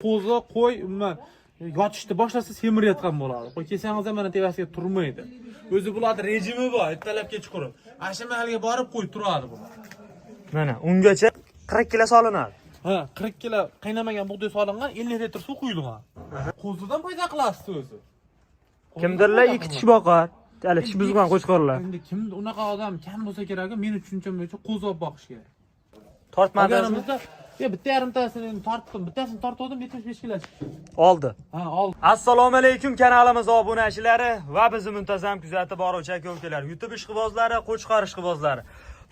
Qo'zi, qo'y, umuman yotishni boshlasa semirayotgan bo'ladi. Qo'y kelsangiz ham mana tevasiga turmaydi. O'zi bularning rejimi bor, ertalab kechqurun. Asha mahalga borib qo'y turadi bular. Mana ungacha 40 kilo solinadi. Ha, 40 kilo qaynamagan bug'doy solingan, 50 litr suv quyilgan. Qo'zidan foyda qilasiz o'zi. Kimdirlar 2 tish boqar. Hali tish buzgan qo'chqorlar. Endi kim unaqa odam kam bo'lsa kerak, meni tushuncham bo'yicha qo'zi olib boqish kerak. Tortmadingizmi? Bitta yarimtasini tortdim, bittasini tortdim 75 kilo chiqdi. Oldi. Ha, oldi. Assalomu alaykum kanalimiz obunachilari va bizni muntazam kuzatib boruvchi aka-ukalar, YouTube ishqibozlari, qo'chqor ishqibozlari.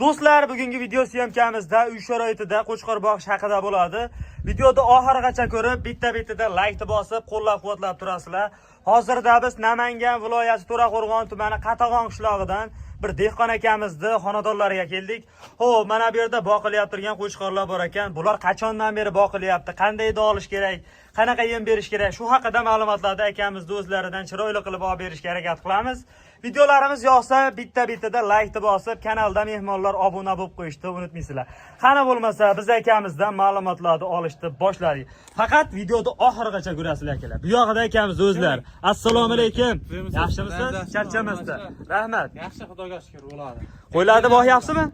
Do'stlar, bugungi video syomkamizda uy sharoitida qo'chqor boqish haqida bo'ladi. Videoni oxirigacha ko'rib, bitta-bittadan like bosib, qo'llab-quvvatlab turasizlar. Hozirda biz Namangan viloyati To'raqo'rg'on tumani Qatag'on qishlog'idan bir dehqon akamizni xonadonlariga keldik. Xo'p, mana bu yerda boqilyapti turgan qo'chqorlar bor ekan. Bular qachondan beri boqilyapti? Qanday olish kerak? Qanaqa yem berish kerak? Shu haqida ma'lumotlarni akamizni o'zlaridan chiroyli qilib olib berishga harakat qilamiz. Videolarimiz yoqsa, bitta-bittadan like bosib, kanalda mehmonlar obuna bo'lib qo'yishni unutmaysizlar. Qani bo'lmasa, biz akamizdan ma'lumotlarni olishni boshladik. Faqat videoni oxirigacha ko'rasizlar akalar. Bu yoqda akamiz o'zlari. Assalomu alaykum. Yaxshimisiz? Charchamasdan. Rahmat. Yaxshi, Xudoga shukr bo'ladi. Qo'ylarni boqyapsizmi?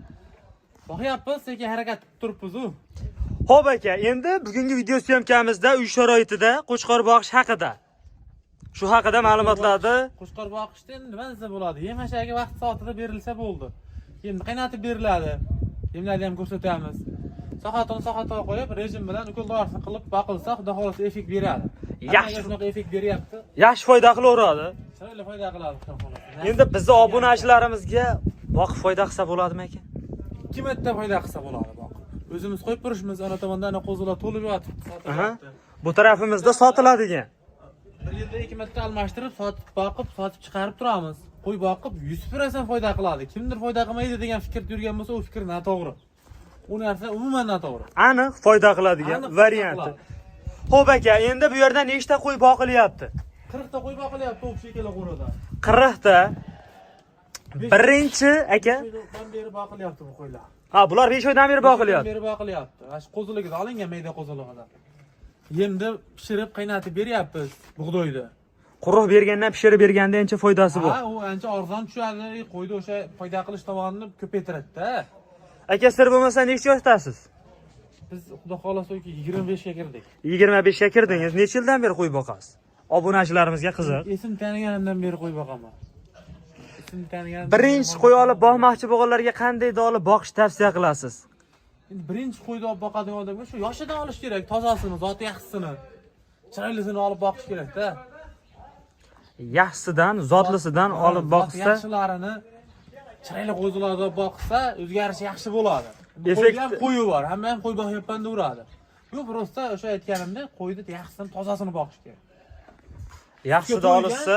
Boqyapmiz, sekin harakat turibmiz-ku. Xo'p aka, endi bugungi video syomkamizda uy sharoitida qo'chqor boqish haqida. Shu haqida ma'lumotlarni Qo'chqor boqishda endi nima desa bo'ladi? Yem-hashagi vaqt soatida berilsa bo'ldi. Yemni qaynatib beriladi. Yemlarni ham ko'rsatamiz. Soatini qo'yib, rejim bilan ukol-dorini qilib boqilsa, xudo xolasa effekt beradi. Yaxshi shunaqa effekt beryapti. yaxshi foyda qilaveradi. Chiroyli foyda qiladi, xudo xolasa. Endi bizning obunachilarimizga boqib foyda qilsa bo'ladimi aka? 2 marta foyda qilsa bo'ladi boqib. O'zimiz qo'yib turishimiz, ana tomondan qo'zilar to'lib yotibdi, sotilyapti. Bu tarafimizda sotiladigan. Bir yilda 2 marta almashtirib, sotib boqib, sotib chiqarib turamiz. Qo'y boqib 100% foyda qiladi. Kimdir foyda qilmaydi degan fikrda yurgan bo'lsa, u fikr noto'g'ri. U narsa umuman noto'g'ri. Aniq foyda qiladigan varianti. Xo'p aka, endi bu yerda nechta qo'y boqilyapti? 40 ta qo'y boqilyapti o'sha ikkala qo'rada. 40 ta. Birinchi aka, Dan beri boqilyapti bu qo'ylar. ha, bular 5 oydan beri boqilyapti. Beri boqilyapti. Ash qo'ziligida olingan mayda qo'ziligidan. Yemni pishirib, qaynatib beryapmiz bug'doyni. Quruq bergandan pishirib berganda ancha foydasi bor. Ha, u ancha arzon tushadi, qo'yni o'sha foyda qilish tomonini ko'paytiradi-da. Aka, sir bo'lmasa necha yoshdasiz? Biz xudo xolasa 25 ga kirdik. 25 ga kirdingiz. Necha yildan beri qo'y boqasiz? Obunachilarimizga qiziq. Esim taniganimdan beri qo'y boqaman. Esim taniganimdan. Birinchi qo'y olib boqmoqchi bo'lganlarga qanday olib boqish tavsiya qilasiz? Endi birinchi qo'yni olib boqadigan odamga shu yoshidan olish kerak, tozasini, zoti yaxshisini. Chiroylisini olib boqish kerak-da. Yaxshisidan, zotlisidan olib boqsa, yaxshilarini chiroyli qo'zilardan boqsa, o'zgarishi yaxshi bo'ladi. Effekt ham qo'yi bor, hamma ham qo'y boqyapman deveradi. Yo'q, prosta o'sha aytganimdek, qo'yni yaxshisini, tozasini boqish kerak. yaxshida olsa,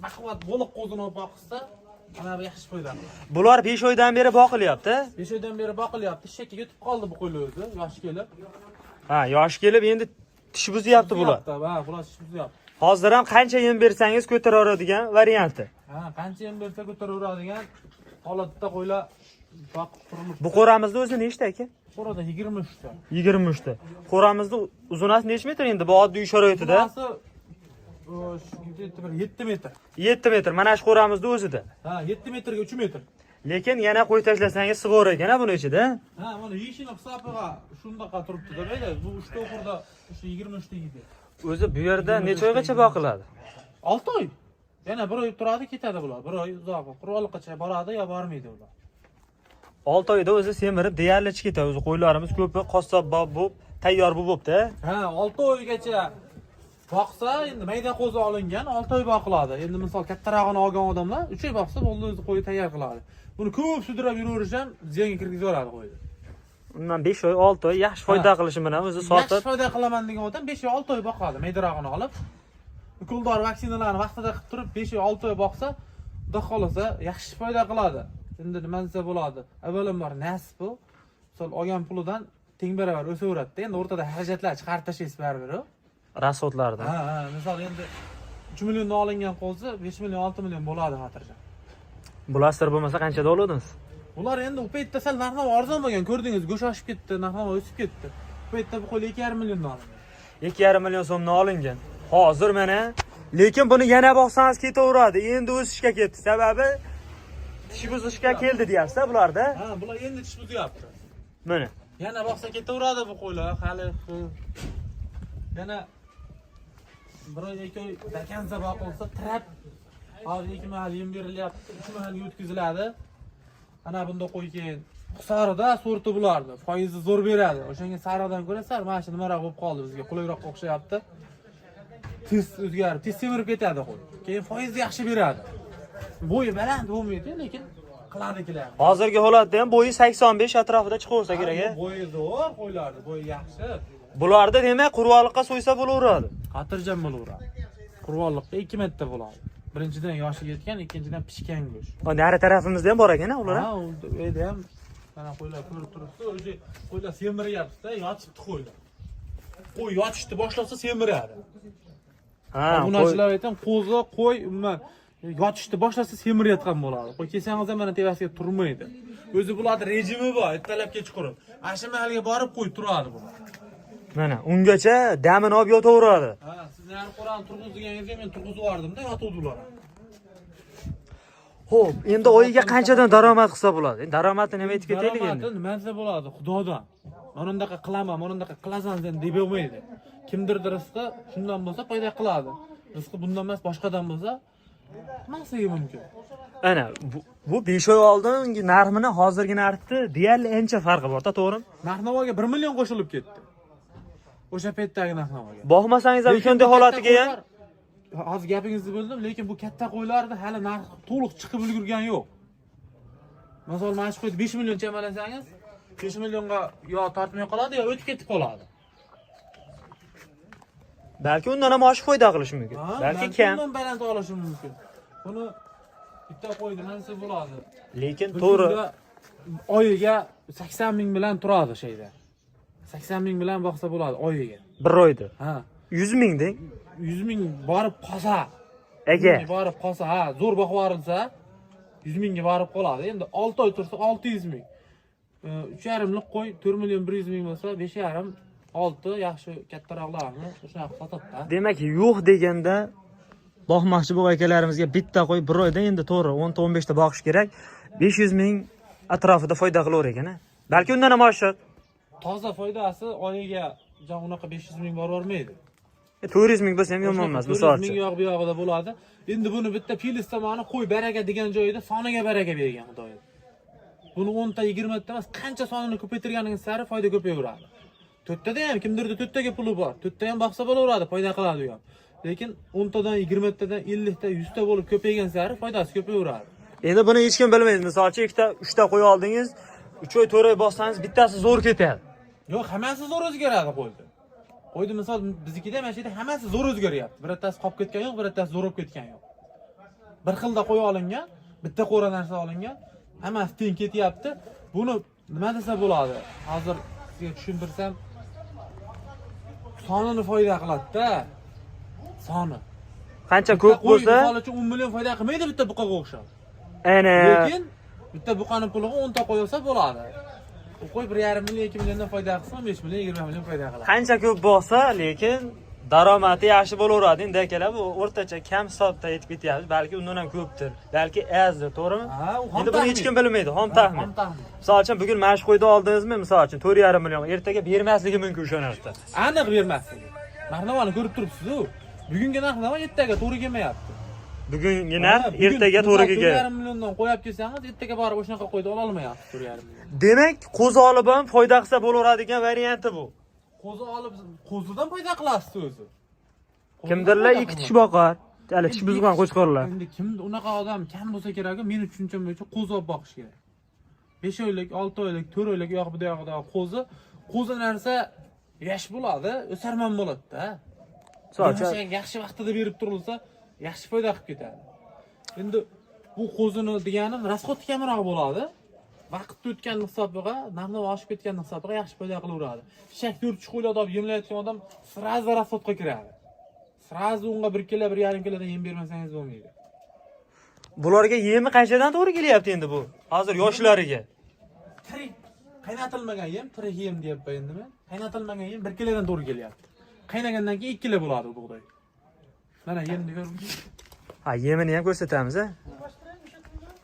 Baquvvat bo'liq qo'zini olib boqsa, mana bu yaxshi foyda. Bular 5 oydan beri boqilyapti. 5 oydan beri boqilyapti. Shakka yetib qoldi bu qo'ylar o'zi, yosh kelib. Ha, yosh kelib endi tish buzyapti bular. Ha, bular tish buzyapti. Hozir ham qancha yem bersangiz ko'taraveradigan varianti. Ha, qancha yem bersa ko'taraveradigan holatda qo'ylar boqib turilib. Bu qo'ramizni o'zi nechta aka? Qo'rada 23 ta. 23 ta. Qo'ramizni uzunasi necha metr endi bu oddiy uy sharoitida? 7 metr. 7 metr. Mana shu qo'ramizni o'zida. Ha, 7 metrga 3 metr. Lekin yana qo'y tashlasangiz sig'or ekan buni ichida. Ha, mana yeshini hisobiga shundaqa turibdi-da, mayli. Bu 3 ta qo'rda o'sha 23 ta yedi. O'zi bu yerda necha oygacha boqiladi? 6 oy. Yana 1 oy turadi, ketadi bular. 1 oy uzoq. Qurolliqgacha boradi yo bormaydi ular. 6 oyda o'zi semirib deyarli ichib ketadi. O'zi qo'ylarimiz ko'pi qassobbob bo'lib, tayyor bo'libdi. Ha, 6 oygacha boqsa, endi mayda qo'zi olingan 6 oy boqiladi. Endi misol kattarog'ini olgan odamlar 3 oy boqsa, bo'ldi o'zi qo'yni tayyor qiladi. Buni ko'p sudrab yuraverish ham ziyonga kirgizib yuboradi qo'yni. Undan 5 oy, 6 oy yaxshi foyda qilishi bilan o'zi sotib. Yaxshi foyda qilaman degan odam 5 oy, 6 oy boqadi, maydarog'ini olib. Ukoldor vaksinalarni vaqtida qilib turib 5 oy, 6 oy boqsa, xudo xolasa yaxshi foyda qiladi. Endi nima desa bo'ladi? Avvalambor nasib bu. Misol olgan pulidan teng baravar o'saveradi-da. Endi o'rtada xarajatlar chiqarib tashlaysiz baribir. Rasxodlardan. Ha, misol endi 3 milliondan olingan qo'zi 5 million, 6 million bo'ladi xotirjam. Bular sir bo'lmasa qanchada olodingiz? Ular endi u paytda sal narxlar arzon bo'lgan, ko'rdingiz, go'sht oshib ketdi, narxlar o'sib ketdi. Bu paytda bu qo'ylar 2,5 milliondan olingan. 2,5 million so'mdan olingan. Hozir mana, lekin buni yana boqsangiz ketaveradi. Endi o'sishga ketdi. Sababi tish buzishga keldi deyapsiz bularda. Ha, bular endi tish buzyapti. Mana. Yana boqsa ketaveradi bu qo'ylar, hali. Yana bir oy ikki oy dakanza boqilsa, trap hozir 2 mahal yem berilyapti, 3 mahal o'tkaziladi. Ana bunda qo'y keyin Sarida sorti bulardi. Foizi zo'r beradi. O'shanga saridan ko'ra sar mana shu nimaroq bo'lib qoldi bizga. Qulayroq o'xshayapti. Tez o'zgarib, tez semirib ketadi qo'y. Keyin foizni yaxshi beradi. Bo'yi baland bo'lmaydi, lekin qiladikilar. Hozirgi holatda ham bo'yi 85 atrofida chiqaversa kerak. Bo'yi zo'r qo'ylardi, bo'yi yaxshi. Bularda demak qurvonliqqa so'ysa bo'laveradi. Xotirjam bo'laveradi. Qurvonliqqa 2 marta bo'ladi. Birinchidan yoshi yetgan, ikkinchidan pishgan go'sht. Nari tarafimizda ham bor ekan ular. Ha, u yerda ham mana qo'ylar ko'rib turibsiz, o'zi qo'ylar semiryapti-da, yotibdi qo'ylar. Qo'y yotishni boshlasa semiradi. Ha, bunachilar aytam, qo'zi, qo'y umuman yotishni boshlasa semirayotgan bo'ladi. Qo'y kelsangiz ham mana tevasiga turmaydi. O'zi bularning rejimi bor, ertalab kechqurun. Asha mahalga borib qo'y turadi bular. Mana ungacha damini olib yotaveradi. Ha, sizni ham Qur'on turg'izganingizga men turg'izib yubordim-da, yotuvdilar. Xo'p, endi oyiga qanchadan daromad qilsa bo'ladi? Daromadni nima aytib ketaylik endi? Daromadi nima desa bo'ladi? Xudodan. Mana bundaqa qilaman, mana bundaqa qilasan deb bo'lmaydi. Kimdirdir rizqi shundan bo'lsa foyda qiladi. Rizqi bundan emas, boshqadan bo'lsa masligi mumkin. Ana bu 5 oy oldingi narxi bilan hozirgi narxda deyarli ancha farqi bor-da, to'g'rimi? Narx-navoga 1 million qo'shilib ketdi. O'sha paytdagi narx-navoga. Boqmasangiz ham shunday holatiga ham hozir gapingizni bo'ldim, lekin bu katta qo'ylarda hali narx to'liq chiqib ulgurgan yo'q. Masalan, mana shu qo'yni 5 million chamalasangiz, 5 millionga yo tortmay qoladi, yo o'tib ketib qoladi. balki undan ham oshib foyda qilish mumkin. Balki kam. Undan baland olishi mumkin. Buni bitta qo'ydi, narsa bo'ladi. Lekin to'g'ri oyiga 80 ming bilan turadi şeyda. 80 ming bilan boqsa bo'ladi oyiga. Bir oyda. Ha. 100 ming deng. 100 ming borib qolsa. Ega borib qolsa, ha, zo'r boqib yuborilsa 100 mingga borib qoladi. Endi 6 oy tursa 600 ming. 3,5 lik qo'y 4 million 100 ming bo'lsa 5,5 6 yaxshi kattaroqlarni shunaqa sotadi-da. Demak, yo'q deganda boqmoqchi bo'lgan akalarimizga bitta qo'y bir oyda endi to'g'ri 10-15 ta boqish kerak. 500 ming atrofida foyda qilaver ekan-a. Balki undan ham oshiq. Toza foydasi oyiga jon unaqa 500 ming borolmaydi. 400 ming bo'lsa ham yomon emas, misol 400 ming yo'q bu yog'ida bo'ladi. Endi buni bitta filiz tomoni qo'y baraka degan joyida soniga baraka bergan Xudoy. Buni 10 ta 20 ta emas, qancha sonini ko'paytirganingiz sari foyda ko'payaveradi. 4 tada ham kimdirda 4 taga puli bor. 4 ta ham boqsa bo'laveradi, foyda qiladi u ham. Lekin 10 tadan 20 tadan 50 ta 100 ta bo'lib ko'paygan sari foydasi ko'payaveradi. Endi buni hech kim bilmaydi. Masalan, 2 ta 3 ta qo'y oldingiz, 3 oy 4 oy bossangiz bittasi zo'r ketadi. Yo'q, hammasi zo'r o'zgaradi qo'ydi. Qo'ydi misol biznikida mana shu yerda hammasi zo'r o'zgaryapti. Birottasi qolib ketgan yo'q, birottasi zo'r bo'lib ketgan yo'q. Bir xilda qo'y olingan, bitta qo'ra narsa olingan, hammasi teng ketyapti. Buni nima desa bo'ladi? Hozir sizga tushuntirsam, sonini foyda qiladi-da. Soni. Qancha ko'p bo'lsa, misol uchun 10 million foyda qilmaydi bitta buqaga o'xshab. ana Lekin bitta buqaning puliga 10 ta qo'y olsa bo'ladi. U qo'y 1,5 million 2 milliondan foyda qilsa 5 million 20 million foyda qiladi. qancha ko'p bo'lsa, lekin daromadi yaxshi bo'laveradi. Endi akalar bu o'rtacha kam hisobda yetib ketyapti. Balki undan ham ko'pdir. Balki azdir, to'g'rimi? Ha, u endi buni hech kim bilmaydi, xom taxmin. taxmin. Misol uchun bugun mana shu qo'yni oldingizmi, misol uchun 4,5 million, ertaga bermasligi mumkin o'sha narsa. Aniq bermasligi. Narxnamoni ko'rib turibsiz-ku. Bugungi narxnamo ertaga to'g'ri kelmayapti. Bugungi narx ertaga to'g'ri kelgan. 4,5 milliondan qo'yib kelsangiz, ertaga borib o'shanaqa qo'yni ola olmayapsiz 4,5 million. Demak, qo'zi olib ham foyda qilsa bo'laveradigan varianti bu. Qo'zi olib, qo'zidan foyda qilasiz o'zi. Kimdirlar 2 tish boqar, hali tish buzgan qo'chqorlar. Endi kim unaqa odam kam bo'lsa kerak, meni tushuncham bo'yicha qo'zi olib boqish kerak. 5 oylik, 6 oylik, 4 oylik yo'q bu yoqda qo'zi narsa yash bo'ladi, o'sarman bo'ladi-da. So'cha yaxshi vaqtida berib turilsa, yaxshi foyda qilib ketadi. Endi bu qo'zini deganim rasxoti kamroq bo'ladi. Vaqt o'tgan hisobiga, narxi oshib ketgan hisobiga yaxshi foyda qilaveradi. Shak 4 qo'ylar olib yemlayotgan odam sirazi rasxotga kiradi. Sirazi unga 1 kilo, 1,5 kilodan yem bermasangiz bo'lmaydi. Bularga yemi qanchadan to'g'ri kelyapti endi bu? Hozir yoshlariga. Tirik qaynatilmagan yem, tirik yem deyapman endi men. Qaynatilmagan yem 1 kilodan to'g'ri kelyapti. qaynagandan keyin 2 kilo bo'ladi bu bug'doy. Mana yemni ko'ring. Ha, yemini ham ko'rsatamiz, ha.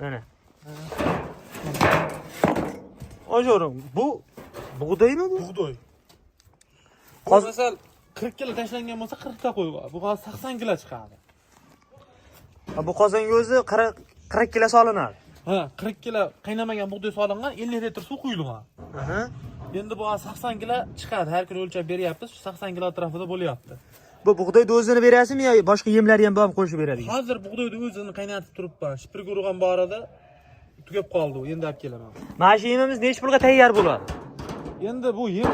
Mana. Ojo'rim, bu bug'doymi bu? Bug'doy. Hozir Masal 40 kilo tashlangan bo'lsa 40 ta qo'yga. Bu hozir 80 kilo chiqadi. bu qozonga o'zi 40 kilo solinadi. Ha, 40 kilo qaynamagan bug'doy solingan, 50 litr suv quyilgan. Aha. Endi bu 80 kilo chiqadi. Har kuni o'lchab beryapmiz. Shu 80 kilo atrofida bo'lyapti. Bu bug'doyni o'zini berasizmi yo boshqa yemlar ham borib qo'shib beradimi? Hozir bug'doyni o'zini qaynatib turibman. Shipirga urgan borada tugab qoldi u. Endi olib kelaman. Mana shu yemimiz necha pulga tayyor bo'ladi? Endi bu yem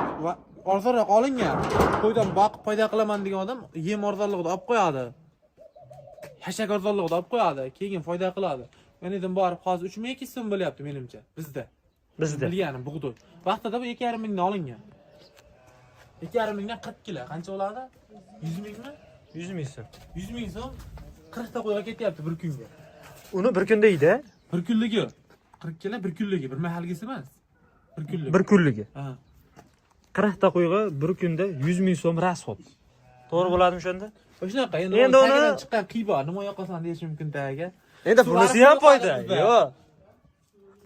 arzonroq olingan. Qo'ydan boqib foyda qilaman degan odam yem arzonligida olib qo'yadi. Hashak arzonligida olib qo'yadi, keyin foyda qiladi. Men edim borib hozir 3200 so'm bo'lyapti menimcha bizda. Bilganim bug'doy. Vaqtida bu 2,5 mingdan olingan. 2,5 mingdan 40 kilo qancha bo'ladi? 100 mingmi? 100 ming so'm. 100 ming so'm 40 ta qo'yga ketyapti bir kunga. Uni bir kunda yeydi. Bir kunligi. 40 kilo bir kunligi, bir mahalgisi emas. Bir kunligi. Bir kunligi. Ha. 40 ta qo'yga bir kunda 100 ming so'm rasxod. To'g'ri bo'ladimi o'shanda? Shunaqa. Endi uni chiqqan qiy bor, nima yoqasan deyish mumkin taga. Endi bunisi ham foyda. Yo'q.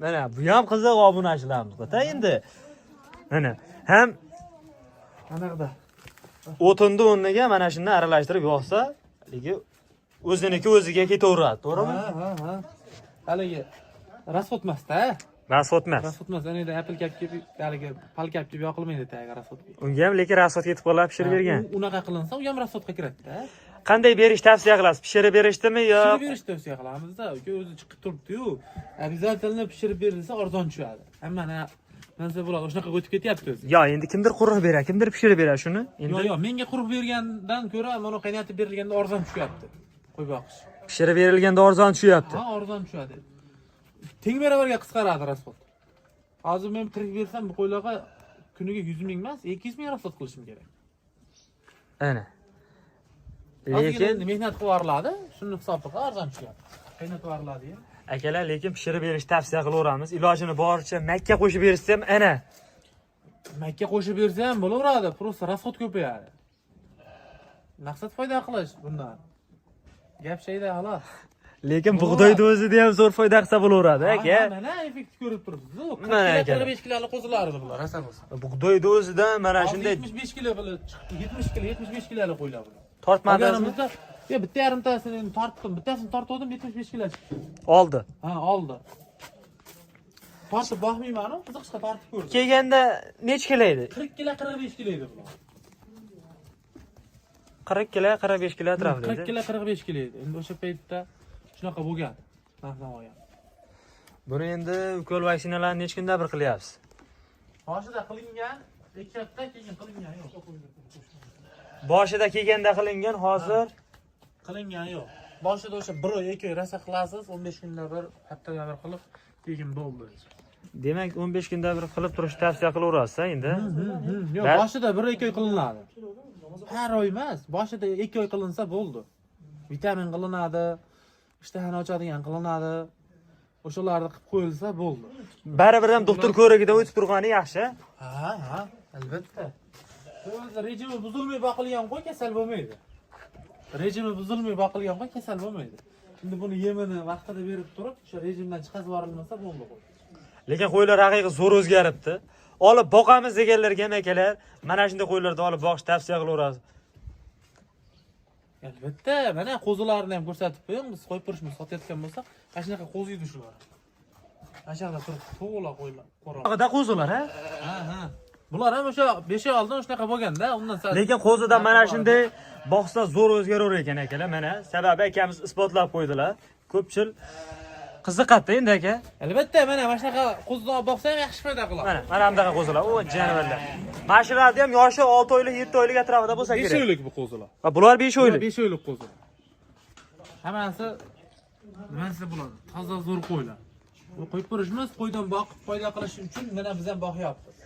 Mana bu ham qiziq obunachilarimizga. Endi mana ham anaqda o'tinni o'rniga mana shuni aralashtirib yoqsa, haligi o'ziniki o'ziga ketaveradi, to'g'rimi? Ha. Haligi rasxod emas-da. Rasxod emas. Rasxod emas. Endi apple kapga haligi palkap deb yoqilmaydi taga rasxod. Unga ham lekin rasxod ketib qolib pishirib bergan. Unaqa qilinsa, u ham rasxodga kiradi-da. Qanday berish tavsiya qilasiz? Pishirib berishdimi yo? Pishirib berishni tavsiya qilamiz-da. Uka o'zi chiqib turibdi-yu. Обязательно pishirib berilsa arzon tushadi. Hammani mansa bo'ladi. Shunaqa o'tib ketyapti o'zi. Yo, endi kimdir quruq beradi, kimdir pishirib beradi shuni. Endi Yo'q, menga quruq bergandan ko'ra mana qaynatib berilganda arzon tushyapti. Qo'y boqish. pishirib berilganda arzon tushyapti. Ha, arzon tushadi. Teng baravarga qisqaradi rasxod. Hozir men tirik bersam bu qo'ylarga kuniga 100 ming emas, 200 ming rasxod qilishim kerak. Ana. Lekin mehnat qilariladi, shuni hisobiga arzon tushadi. Qaynatib yuboriladi. Akalar, lekin pishirib berishni tavsiya qilaveramiz. Ilojini boricha makka qo'shib berishsa ham ana. Makka qo'shib bersa ham bo'laveradi, просто rasxod ko'payadi. Maqsad foyda qilish bundan. Gap shayda xolos. Lekin bug'doyni o'zida ham zo'r foyda qilsa bo'laveradi, aka. Mana effekt ko'rib turibsiz. Mana 45 kiloli qo'zilardi bular, rosa bo'lsa. Bug'doyni o'zida mana shunday 75 kilo bo'lib chiqdi. 70 kilo, 75 kiloli qo'ylar bular. tortmadingizmi? Yo, bitta yarimtasini tortdim, bittasini tortdim, 75 kilo chiqdi. Oldi. Ha, oldi. Tortib boqmayman, qiziqishga tortib ko'rdim. Kelganda necha kilo edi? 40 kilo, 45 kilo edi bular. 40 kilo, 45 kilo atrofida 40 kilo, 45 kilo edi. Endi o'sha paytda shunaqa bo'lgan. Narxdan olgan. Buni endi ukol vaksinalarni necha kunda bir qilyapsiz? Boshida qilingan, 2 hafta keyin qilingan yo'q. Boshida kelganda qilingan, hozir Qilingan yo'q. Boshida o'sha 1 oy, 2 oy rosa qilasiz, 15 kunda bir, haftada bir qilib, keyin bo'ldi. demak 15 kunda bir qilib turishni tavsiya qilaverasiz endi. Yo'q, boshida 1 oy, 2 oy qilinadi. Har oy emas, boshida 2 oy qilinsa bo'ldi. Vitamin qilinadi, ishtahani ochadigan qilinadi. O'shalarni qilib qo'yilsa bo'ldi. Baribir ham doktor ko'rigidan o'tib turgani yaxshi. Ha, albatta. O'zi rejimi buzilmay boqilgan qo'y kasal bo'lmaydi. Rejimi buzilmay boqilgan qo'y kasal bo'lmaydi. Endi buni yemini vaqtida berib turib, o'sha rejimdan chiqazib yuborilmasa bo'ldi qo'y. Lekin qo'ylar haqiqiy zo'r o'zgaribdi. Olib boqamiz deganlarga ham akalar, mana shunday qo'ylarni olib boqish tavsiya qilaverasiz. Albatta, mana qo'zilarni ham ko'rsatib qo'ying, biz qo'yib turishimiz sotayotgan bo'lsak, mana shunaqa qo'ziydi shular. Mana shunaqa turib to'g'la qo'ylar. Qo'rqida qo'zilar, ha? Ha. Bular ham o'sha 5 oy oldin shunaqa bo'lganda, undan sal. Lekin qo'zida mana shunday boqsa zo'r o'zgarar ekan akalar, mana sababi akamiz isbotlab qo'ydilar. Ko'pchilik qiziqadi endi aka. Albatta, mana shunaqa qo'zidan olib boqsang yaxshi foyda qiladi. Mana bunday qo'zilar, o jonivorlar. Mana shularni ham yoshi 6 oylik, 7 oylik atrofida bo'lsa kerak. 5 oylik bu qo'zilar. Va bular 5 oylik. 5 oylik qo'zi. Hammasi nimasi bo'ladi? Toza zo'r qo'ylar. Bu qo'yib turishimiz, qo'ydan boqib foyda qilish uchun mana biz ham boqyapmiz.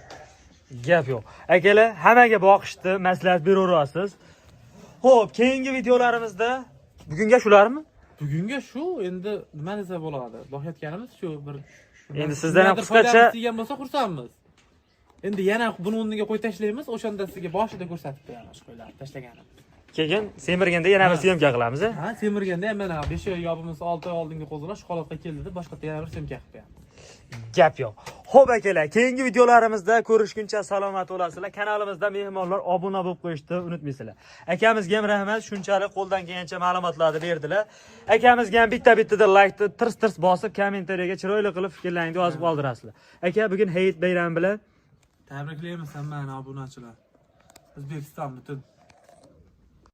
Gap yo'q. Akalar, hammaga boqishni maslahat beraverasiz. Xo'p, keyingi videolarimizda bugunga shularmi? Bugunga shu, endi nima desa bo'ladi? Boqayotganimiz shu bir. Endi sizdan ham qisqacha degan bo'lsa xursandmiz. Endi yana buni o'rniga qo'yib tashlaymiz, o'shanda sizga boshida ko'rsatib qo'yamiz qo'ylarni tashlaganim. Keyin semirganda yana bir syomka qilamiz. Ha, semirganda ham mana 5 oy yopimiz 6 oy oldingi qo'zilar shu holatga keldi deb boshqa yana bir syomka qilib qo'yamiz. Gap yo'q. Xo'p akalar, keyingi videolarimizda ko'rishguncha salomat bo'lasizlar. Kanalimizda mehmonlar obuna bo'lib qo'yishni unutmaysizlar. Akamizga ham rahmat, shunchalik qo'ldan kelgancha ma'lumotlarni berdilar. Akamizga ham bitta-bittada like tirs bosib, kommentariyaga chiroyli qilib fikrlaringni yozib qoldirasizlar. Aka, bugun Hayit bayrami bilan tabriklaymiz hammani obunachilar. O'zbekiston butun